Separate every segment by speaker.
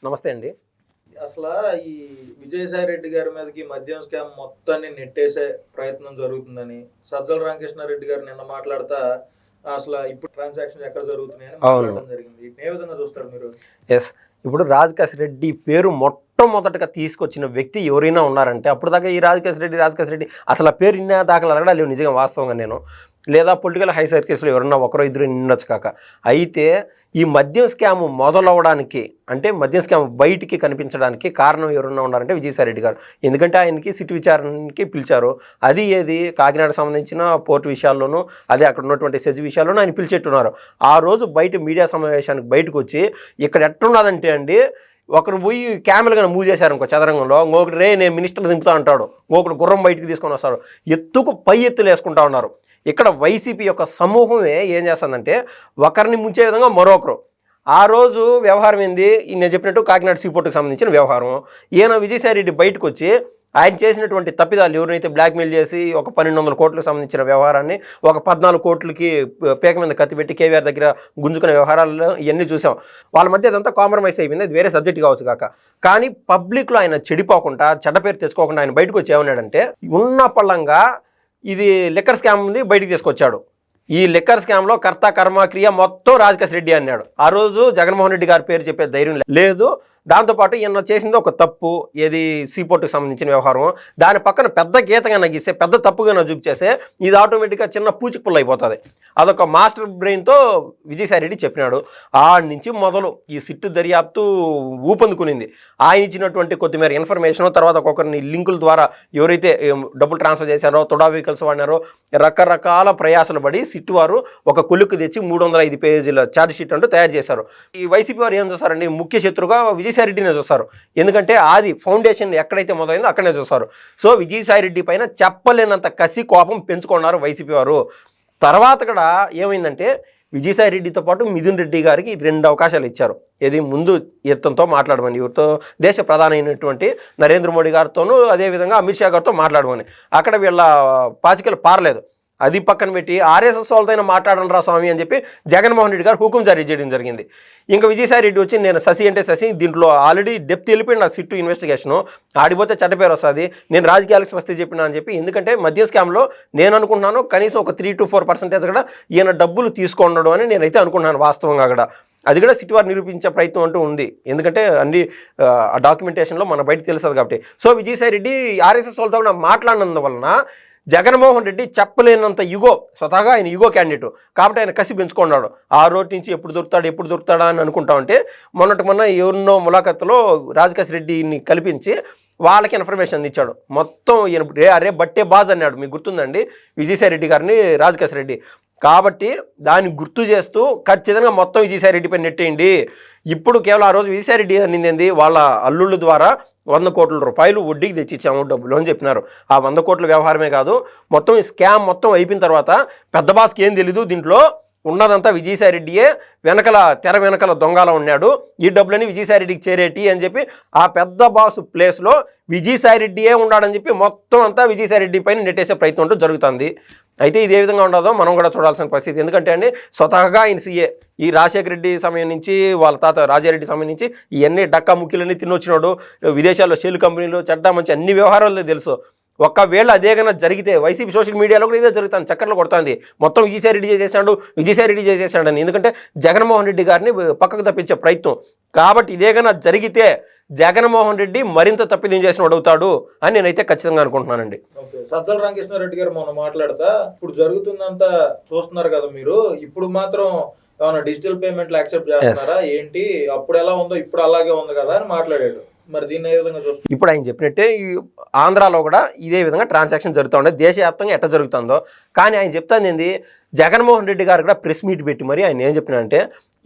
Speaker 1: నమస్తే అండి.
Speaker 2: అసలా ఈ విజయసాయి రెడ్డి గారి మీదకి మద్యం స్కామ్ మొత్తాన్ని నెట్టేసే ప్రయత్నం జరుగుతుందని సజ్జల రామకృష్ణారెడ్డి గారు నిన్న మాట్లాడుతా అసలు ఇప్పుడు ట్రాన్సాక్షన్స్ ఎక్కడ జరుగుతున్నాయని మాట్లాడడం జరిగింది. వీటిని ఏ విధంగా చూస్తారు మీరు?
Speaker 1: ఎస్. ఇప్పుడు రాజకేశ్ రెడ్డి పేరు మొట్టమొదటగా తీసుకొచ్చిన వ్యక్తి ఎవరైనా ఉన్నారంటే అప్పుడు దాకా ఈ రాజకేశ్ రెడ్డి అసలు ఆ పేరు ఇన్న దాఖలు అడగడా లేవు నిజంగా వాస్తవంగా నేను, లేదా పొలిటికల్ హై సర్కిల్స్లో ఎవరన్నా ఒకరో ఇద్దరు నిండొచ్చు కాక. అయితే ఈ మద్యం స్కామ్ మొదలవడానికి అంటే మద్యం స్కామ్ బయటికి కనిపించడానికి కారణం ఎవరన్నా ఉన్నారంటే విజయసాయి రెడ్డి గారు. ఎందుకంటే ఆయనకి సిట్ విచారణకి పిలిచారు. అది ఏది కాకినాడ సంబంధించిన పోర్టు విషయాల్లోనూ అదే అక్కడ ఉన్నటువంటి సెజ్ విషయాల్లోనూ ఆయన పిలిచెట్టున్నారు. ఆ రోజు బయట మీడియా సమావేశానికి బయటకు వచ్చి ఇక్కడ ఎట్టున్నదంటే అండి, ఒకరు పోయి కెమెరాగా మూవ్ చేశారు ఇంకో చదరంగంలో, ఇంకొకటి రే నేను మినిస్టర్ దింపుతా అంటాడు, ఇంకొకటి గుర్రం బయటికి తీసుకొని వస్తాడు, ఎత్తుకు పై ఎత్తులు వేసుకుంటా ఉన్నారు. ఇక్కడ వైసీపీ యొక్క సమూహమే ఏం చేస్తుందంటే ఒకరిని ముంచే విధంగా మరొకరు. ఆ రోజు వ్యవహారం ఏంది, నేను చెప్పినట్టు కాకినాడ సీపోర్టుకు సంబంధించిన వ్యవహారం. ఈయన విజయసాయి రెడ్డి బయటకు వచ్చి ఆయన చేసినటువంటి తప్పిదాలు ఎవరినైతే బ్లాక్మెయిల్ చేసి ఒక 1200 కోట్లకు సంబంధించిన వ్యవహారాన్ని ఒక 14 కోట్లకి పేక మీద కత్తిపెట్టి కేవీఆర్ దగ్గర గుంజుకునే వ్యవహారాలు ఇవన్నీ చూసాం. వాళ్ళ మధ్య అదంతా కాంప్రమైజ్ అయిపోయింది, అది వేరే సబ్జెక్ట్ కావచ్చు కాక. కానీ పబ్లిక్లో ఆయన చెడిపోకుండా చెడ్డ పేరు తెచ్చుకోకుండా ఆయన బయటకు వచ్చి ఏమన్నాడంటే ఉన్న పళ్ళంగా ఇది లిక్కర్ స్కామ్ ఉంది బయటికి తీసుకొచ్చాడు. ఈ లిక్కర్ స్కామ్లో కర్త కర్మ క్రియ మొత్తం రాజకేశ్ రెడ్డి అన్నాడు. ఆ రోజు జగన్మోహన్ రెడ్డి గారి పేరు చెప్పే ధైర్యం లేదు. దాంతోపాటు ఈయన చేసింది ఒక తప్పు, ఏది సీపోర్టుకు సంబంధించిన వ్యవహారం, దాని పక్కన పెద్ద గీతగా నగిస్తే పెద్ద తప్పుగా చూపించేస్తే ఇది ఆటోమేటిక్గా చిన్న పూచిక పుల్ల అయిపోతుంది. అదొక మాస్టర్ బ్రెయిన్తో విజయసాయి రెడ్డి చెప్పినాడు. ఆడి నుంచి మొదలు ఈ సిట్టు దర్యాప్తు ఊపందుకునింది. ఆయన ఇచ్చినటువంటి కొద్దిమేర ఇన్ఫర్మేషన్, తర్వాత ఒక్కొక్కరిని లింకుల ద్వారా ఎవరైతే డబ్బులు ట్రాన్స్ఫర్ చేశారో, తొడా వెహికల్స్ వాడినారో, రకరకాల ప్రయాసాలు పడి సిట్టు వారు ఒక కొలుక్కు తెచ్చి 305 పేజీల ఛార్జ్ షీట్ అంటూ తయారు చేశారు. ఈ వైసీపీ వారు ఏం చూస్తారండి, ముఖ్య శత్రుగా విజయసాయి రెడ్డినే చూస్తారు. ఎందుకంటే అది ఫౌండేషన్ ఎక్కడైతే మొదలైందో అక్కడనే చూస్తారు. సో విజయసాయి రెడ్డి పైన చెప్పలేనంత కసి కోపం పెంచుకున్నారు వైసీపీ వారు. తర్వాత కూడా ఏమైందంటే విజయసాయి రెడ్డితో పాటు మిథున్ రెడ్డి గారికి 2 అవకాశాలు ఇచ్చారు. ఇది ముందు ఇతనితో మాట్లాడమని, ఎవరితో, దేశ ప్రధాని అయినటువంటి నరేంద్ర మోడీ గారితోనూ అదేవిధంగా అమిత్ షా గారితో మాట్లాడమని. అక్కడ వీళ్ళ పాచికలు పారలేదు. అది పక్కన పెట్టి ఆర్ఎస్ఎస్ వాళ్ళతో మాట్లాడండి రా స్వామి అని చెప్పి జగన్మోహన్ రెడ్డి గారు హుకుం జారీ చేయడం జరిగింది. ఇంకా విజయసాయి రెడ్డి వచ్చి నేను శశి అంటే శశి, దీంట్లో ఆల్రెడీ డెప్త్ వెళ్ళిపోయింది నా సిట్టు ఇన్వెస్టిగేషను, ఆడిపోతే చెడ్డపేరు వస్తుంది, నేను రాజకీయాలకు స్వస్తి చెప్పినా అని చెప్పి. ఎందుకంటే మద్య స్కామ్లో నేను అనుకుంటున్నాను కనీసం ఒక 3 to 4% కూడా ఈయన డబ్బులు తీసుకున్నాడు అని నేనైతే అనుకుంటున్నాను వాస్తవంగా కూడా. అది కూడా సిటీ వారు నిరూపించే ప్రయత్నం అంటూ ఉంది. ఎందుకంటే అన్ని డాక్యుమెంటేషన్లో మన బయట తెలుస్తుంది కాబట్టి. సో విజయసాయి రెడ్డి ఆర్ఎస్ఎస్ వాళ్ళతో కూడా మాట్లాడినందువలన జగన్మోహన్ రెడ్డి చెప్పలేనంత యుగో, స్వతహాగా ఆయన యుగో క్యాండిడేట్ కాబట్టి ఆయన కసి పెంచుకున్నాడు. ఆ రోజు నుంచి ఎప్పుడు దొరుకుతాడా అని అనుకుంటా ఉంటే మొన్న ఎవరినో ములాఖత్తులో రాజకేశ్ రెడ్డిని కల్పించి వాళ్ళకి ఇన్ఫర్మేషన్ ఇచ్చాడు. మొత్తం ఈయన అరే బట్టే బాజ్ అన్నాడు, మీకు గుర్తుందండి విజయసాయి రెడ్డి గారిని రాజకేశ్ రెడ్డి. కాబట్టి దాన్ని గుర్తు చేస్తూ ఖచ్చితంగా మొత్తం విజయసాయి రెడ్డి పైన నెట్టేయండి. ఇప్పుడు కేవలం ఆ రోజు విజయసాయి రెడ్డి అనింది వాళ్ళ అల్లుళ్ళ ద్వారా 100 కోట్ల రూపాయలు వడ్డీకి తెచ్చిచ్చాము డబ్బులు అని చెప్పినారు. ఆ 100 కోట్ల వ్యవహారమే కాదు, మొత్తం ఈ స్కామ్ మొత్తం అయిపోయిన తర్వాత పెద్ద బాస్కి ఏం తెలీదు, దీంట్లో ఉన్నదంతా విజయసాయి రెడ్డియే తెర వెనకల దొంగలా ఉన్నాడు, ఈ డబ్బులని విజయసాయి రెడ్డికి చేరేటి అని చెప్పి ఆ పెద్ద బాసు ప్లేస్లో విజయసాయి రెడ్డియే ఉన్నాడని చెప్పి మొత్తం అంతా విజయసాయి రెడ్డి పైన నెట్టేసే ప్రయత్నం అంటూ జరుగుతుంది. అయితే ఇది ఏ విధంగా ఉండదో మనం కూడా చూడాల్సిన పరిస్థితి. ఎందుకంటే అండి స్వతహాగా ఆయన సీఏ ఈ రాజశేఖర రెడ్డి సమయం నుంచి వాళ్ళ తాత రాజారెడ్డి సమయం నుంచి ఇవన్నీ డక్కా ముఖ్యులన్నీ తినొచ్చినాడు. విదేశాల్లో షెల్ కంపెనీలు చెడ్డ మంచి అన్ని వ్యవహారాలు తెలుసు. ఒక్కవేళ అదే కన్నా జరిగితే వైసీపీ సోషల్ మీడియాలో కూడా ఇదే జరుగుతుంది, చక్కర్లు కొడుతుంది, మొత్తం విజయసాయి రెడ్డి చేసేసాడు అని. ఎందుకంటే జగన్మోహన్ రెడ్డి గారిని పక్కకు తప్పించే ప్రయత్నం. కాబట్టి ఇదే కన్నా జరిగితే జగన్మోహన్ రెడ్డి మరింత తప్పిదం చేసిన అడుగుతాడు అని నేనైతే ఖచ్చితంగా అనుకుంటున్నానండి.
Speaker 2: సజ్జల రామకృష్ణారెడ్డి గారు మొన్న మాట్లాడతా ఇప్పుడు జరుగుతుందంతా చూస్తున్నారు కదా మీరు, ఇప్పుడు మాత్రం ఏమైనా డిజిటల్ పేమెంట్లు యాక్సెప్ట్ చేస్తున్నారా ఏంటి, అప్పుడు ఎలా ఉందో ఇప్పుడు అలాగే ఉంది కదా అని మాట్లాడాడు. మరి దీన్ని ఏ విధంగా చూస్తారు?
Speaker 1: ఇప్పుడు ఆయన చెప్పినట్టే ఆంధ్రాలో కూడా ఇదే విధంగా ట్రాన్సాక్షన్ జరుగుతూ ఉండే, దేశవ్యాప్తంగా ఎట్లా జరుగుతుందో. కానీ ఆయన చెప్తాను ఏంది, జగన్మోహన్ రెడ్డి గారు కూడా ప్రెస్ మీట్ పెట్టి మరి ఆయన ఏం చెప్పినారంటే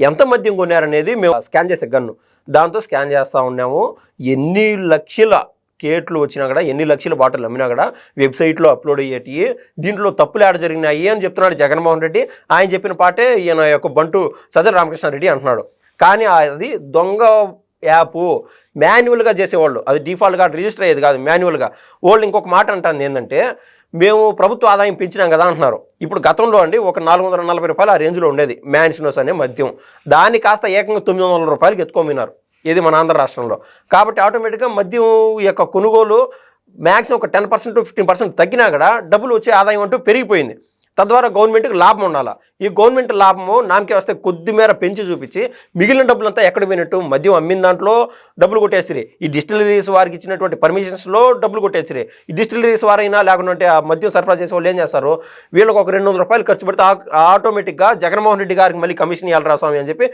Speaker 1: ఎంత మద్యం కొన్నారనేది మేము స్కాన్ చేసే గన్ను దాంతో స్కాన్ చేస్తూ ఉన్నాము, ఎన్ని లక్షల కేట్లు వచ్చినా కూడా, ఎన్ని లక్షల బాటిల్ అమ్మినా కూడా వెబ్సైట్లో అప్లోడ్ అయ్యేటి, దీంట్లో తప్పులు ఏడ జరిగినాయి అని చెప్తున్నాడు జగన్మోహన్ రెడ్డి. ఆయన చెప్పిన పాటే ఈయన యొక్క బంటు సజ్జల రామకృష్ణారెడ్డి అంటున్నాడు. కానీ అది దొంగ యాప్, మాన్యువల్గా చేసేవాళ్ళు, అది డిఫాల్ట్గా రిజిస్టర్ అయ్యేది కాదు, మాన్యువల్గా. వాళ్ళు ఇంకొక మాట అంటుంది ఏంటంటే మేము ప్రభుత్వ ఆదాయం పెంచినాం కదా అంటున్నారు. ఇప్పుడు గతంలో అండి ఒక 440 రూపాయలు ఆ రేంజ్లో ఉండేది మ్యాన్సినోస్ అనే మద్యం, దాన్ని కాస్త ఏకంగా 900 రూపాయలకి ఎత్తుకోమినారు. ఏది మన ఆంధ్ర రాష్ట్రంలో. కాబట్టి ఆటోమేటిక్గా మద్యం యొక్క కొనుగోలు మ్యాక్సిమం ఒక 10% to 15% తగ్గినా కూడా డబ్బులు వచ్చే ఆదాయం అంటూ పెరిగిపోయింది. తద్వారా గవర్నమెంట్కి లాభం ఉండాలి. ఈ గవర్నమెంట్ లాభము నామకే వస్తే కొద్ది మేర పెంచి చూపించి మిగిలిన డబ్బులంతా ఎక్కడ పోయినట్టు మద్యం అమ్మిన దాంట్లో డబ్బులు కొట్టేసిరి. ఈ డిస్టిలరీస్ వారికి ఇచ్చినటువంటి పర్మిషన్స్లో డబ్బులు కొట్టేసిరి. ఈ డిస్టిలరీస్ వారైనా లేకుంటే ఆ మద్యం సరఫరా చేసే వాళ్ళు ఏం చేస్తారు, వీళ్ళకి ఒక 200 రూపాయలు ఖర్చు పెడితే ఆటోమేటిక్గా జగన్మోహన్ రెడ్డి గారికి మళ్ళీ కమిషన్ ఇవ్వాలి స్వామి అని చెప్పి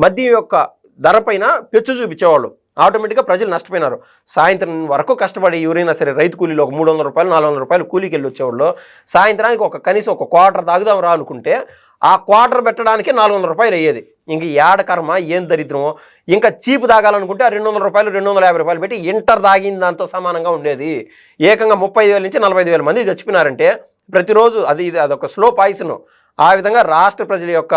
Speaker 1: మద్యం యొక్క ధర పైన పెచ్చు చూపించేవాళ్ళు. ఆటోమేటిక్గా ప్రజలు నష్టపోయినారు. సాయంత్రం వరకు కష్టపడి ఎవరైనా సరే రైతు కూలీలో ఒక 300 రూపాయలు 400 రూపాయలు కూలీకి వెళ్ళి వచ్చేవాళ్ళు సాయంత్రానికి కనీసం ఒక క్వార్టర్ తాగుదాం రా అనుకుంటే ఆ క్వార్టర్ పెట్టడానికి 400 రూపాయలు అయ్యేది. ఇంక ఏడ కర్మ ఏం దరిద్రమో. ఇంకా చీపు తాగాలనుకుంటే ఆ 200 రూపాయలు 250 రూపాయలు పెట్టి ఇంటర్ తాగిన దాంతో సమానంగా ఉండేది. ఏకంగా 35,000 నుంచి 45,000 మంది చచ్చిపోయినారంటే ప్రతిరోజు అదొక స్లో పాయిజన్. ఆ విధంగా రాష్ట్ర ప్రజల యొక్క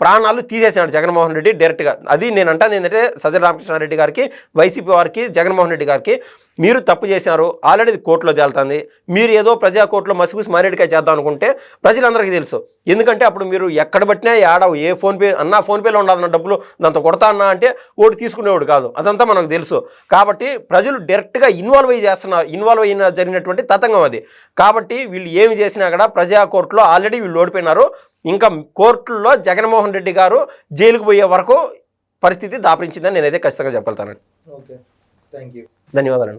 Speaker 1: ప్రాణాలు తీసేసాడు జగన్మోహన్ రెడ్డి డైరెక్ట్గా. అది నేను అంటాను ఏంటంటే సజ్జల రామకృష్ణారెడ్డి గారికి, వైసీపీ వారికి, జగన్మోహన్ రెడ్డి గారికి మీరు తప్పు చేశారు. ఆల్రెడీ కోర్టులో తేలుతుంది. మీరు ఏదో ప్రజా కోర్టులో మసిగుసి మారేడికాయ చేద్దాం అనుకుంటే ప్రజలందరికీ తెలుసు. ఎందుకంటే అప్పుడు మీరు ఎక్కడ పట్టినా ఆడవు ఏ ఫోన్పే అన్నా ఫోన్పేలో ఉండాలన్న డబ్బులు దాంతో కొడతా అన్నా అంటే ఓటు తీసుకునేవాడు కాదు. అదంతా మనకు తెలుసు. కాబట్టి ప్రజలు డైరెక్ట్గా ఇన్వాల్వ్ అయిన జరిగినటువంటి తతంగం అది. కాబట్టి వీళ్ళు ఏమి చేసినా కూడా ప్రజా కోర్టులో ఆల్రెడీ వీళ్ళు ఓడిపోయినారు. ఇంకా కోర్టుల్లో జగన్మోహన్ రెడ్డి గారు జైలుకు పోయే వరకు పరిస్థితి దాపరించిందని నేనైతే ఖచ్చితంగా చెప్పగలుగుతానండి.
Speaker 2: ఓకే, థ్యాంక్ యూ,
Speaker 1: ధన్యవాదాలు.